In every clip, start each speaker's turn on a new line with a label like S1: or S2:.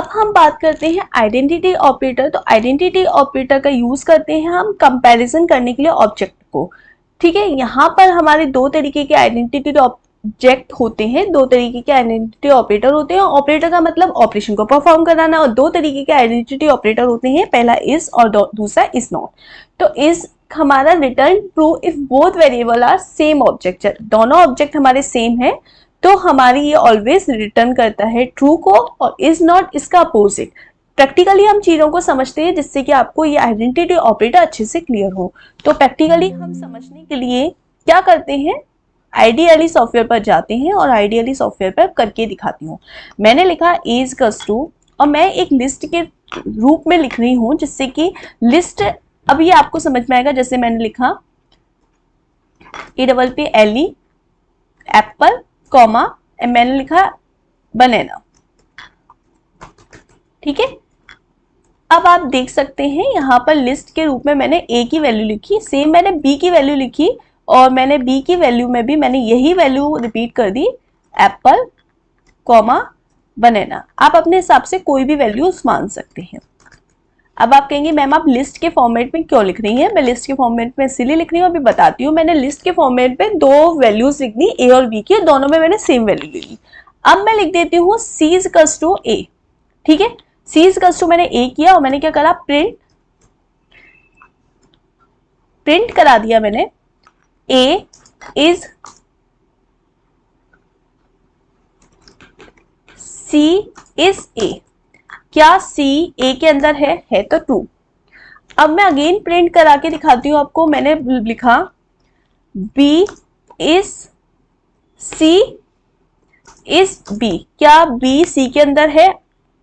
S1: अब हम बात करते हैं आइडेंटिटी ऑपरेटर। तो आइडेंटिटी ऑपरेटर का यूज करते हैं हम कंपैरिजन करने के लिए ऑब्जेक्ट को। ठीक है, यहाँ पर हमारे दो तरीके के आइडेंटिटी ऑब्जेक्ट होते हैं, दो तरीके के आइडेंटिटी ऑपरेटर होते हैं। ऑपरेटर का मतलब ऑपरेशन को परफॉर्म कराना, और दो तरीके के आइडेंटिटी ऑपरेटर होते हैं, पहला इज और दूसरा इज नॉट। तो इज हमारा return true if both variable are same object, दोनों ऑब्जेक्ट हमारे सेम है तो हमारी ये ऑलवेज रिटर्न करता है ट्रू को, और इज नॉट इसका अपोजिट। प्रैक्टिकली हम चीजों को समझते हैं जिससे कि आपको ये आइडेंटिटी ऑपरेटर अच्छे से क्लियर हो। तो प्रैक्टिकली हम समझने के लिए क्या करते हैं, आइडियली सॉफ्टवेयर पर जाते हैं और आइडियली सॉफ्टवेयर पर करके दिखाती हूँ। मैंने लिखा इज कस टू, और मैं एक लिस्ट के रूप में लिख रही हूँ जिससे कि लिस्ट, अब ये आपको समझ में आएगा। जैसे मैंने लिखा APPLE एप्पल कॉमा, मैंने लिखा बनाना। ठीक है, अब आप देख सकते हैं यहाँ पर लिस्ट के रूप में मैंने ए की वैल्यू लिखी, सेम मैंने बी की वैल्यू लिखी, और मैंने बी की वैल्यू में भी मैंने यही वैल्यू रिपीट कर दी, एप्पल कॉमा बनाना। आप अपने हिसाब से कोई भी वैल्यूज मान सकते हैं। अब आप कहेंगे मैम आप लिस्ट के फॉर्मेट में क्यों लिख रही हैं? मैं लिस्ट के फॉर्मेट में इसीलिए लिख रही हूँ, अभी बताती हूँ। मैंने लिस्ट के फॉर्मेट पे दो वैल्यूज लिख दी, ए और बी की, दोनों में मैंने सेम वैल्यू ले ली। अब मैं लिख देती हूँ C is equals to A. ठीक है, सी इज इक्वल्स टू मैंने ए किया और मैंने क्या करा, प्रिंट करा दिया मैंने ए इज सी इज ए। क्या सी ए के अंदर है तो ट्रू। अब मैं अगेन प्रिंट करा के दिखाती हूँ आपको। मैंने लिखा B is C is B. क्या बी सी के अंदर है?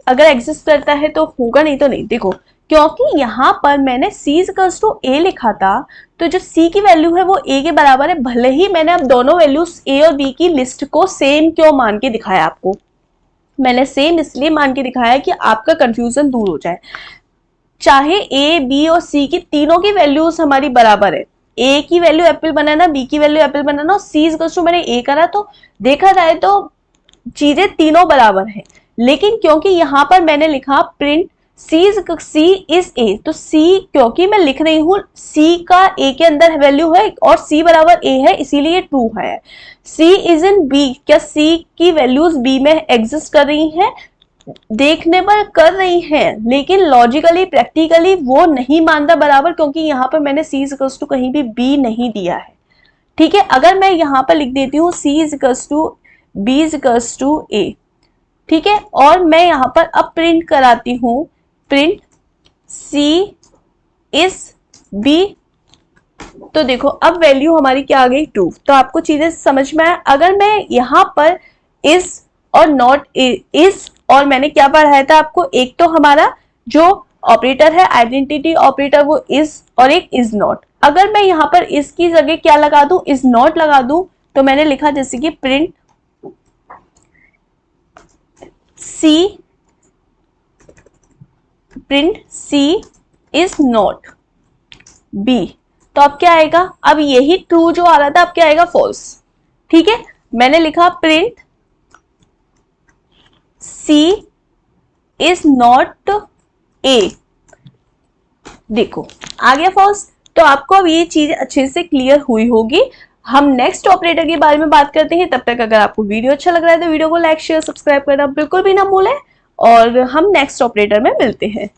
S1: अगर एग्जिस्ट करता है तो होगा, नहीं तो नहीं। देखो, क्योंकि यहाँ पर मैंने सी इज इक्वल्स टू ए लिखा था, तो जो सी की वैल्यू है वो ए के बराबर है। भले ही मैंने अब दोनों वैल्यूज ए और बी की लिस्ट को सेम क्यों मान के दिखाया आपको, मैंने सेम इसलिए मान के दिखाया कि आपका कंफ्यूजन दूर हो जाए। चाहे ए बी और सी की तीनों की वैल्यूज हमारी बराबर है, ए की वैल्यू एप्पल बनाना, बी की वैल्यू एप्पल बनाना, और सी इक्वल्स टू मैंने ए करा, तो देखा जाए तो चीजें तीनों बराबर है। लेकिन क्योंकि यहाँ पर मैंने लिखा प्रिंट सी इज ए, तो सी क्योंकि मैं लिख रही हूँ सी का ए के अंदर वैल्यू है और सी बराबर ए है, इसीलिए ट्रू है। सी इज इन बी, क्या सी की वैल्यूज बी में एग्जिस्ट कर रही हैं? देखने पर कर रही हैं, लेकिन लॉजिकली प्रैक्टिकली वो नहीं मानता बराबर, क्योंकि यहाँ पर मैंने सी इज इक्वल्स टू कहीं भी बी नहीं दिया है। ठीक है, अगर मैं यहाँ पर लिख देती हूँ C is equals to B is equals to A, ठीक है, और मैं यहाँ पर अब प्रिंट कराती हूँ, प्रिंट सी इज बी, तो देखो अब वैल्यू हमारी क्या आ गई, ट्रू। तो आपको चीजें समझ में आया। अगर मैं यहाँ पर इज और नॉट इज, और मैंने क्या पढ़ाया था आपको, एक तो हमारा जो ऑपरेटर है आइडेंटिटी ऑपरेटर वो इज, और एक इज नॉट। अगर मैं यहाँ पर इज की जगह क्या लगा दूं, इज नॉट लगा दूं, तो मैंने लिखा जैसे कि print C is not B, तो अब क्या आएगा, अब यही ट्रू जो आ रहा था अब क्या आएगा, फॉल्स। ठीक है, मैंने लिखा print C is not A, देखो आ गया फॉल्स। तो आपको अब ये चीज अच्छे से क्लियर हुई होगी। हम नेक्स्ट ऑपरेटर के बारे में बात करते हैं। तब तक अगर आपको वीडियो अच्छा लग रहा है तो वीडियो को लाइक शेयर सब्सक्राइब करना बिल्कुल भी ना भूलें, और हम नेक्स्ट ऑपरेटर में मिलते हैं।